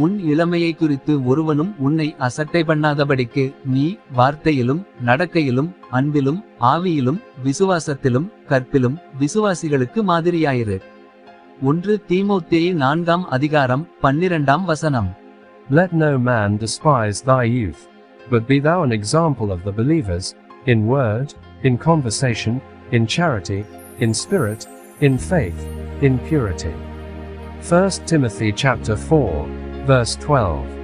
உன் இளமையை குறித்து ஒருவனும் உன்னை அசட்டை பண்ணாதபடிக்கு நீ வார்த்தையிலும் நடக்கையிலும் அன்பிலும் ஆவியிலும் விசுவாசத்திலும் கற்பிலும் விசுவாசிகளுக்கு மாதிரியாயிரு. 1 தீமோத்தேயு 4:12. Let no man despise thy youth, but be thou an example of the believers, in word, in conversation, in charity, in spirit, in faith, in purity. 1 Timothy chapter 4, verse 12.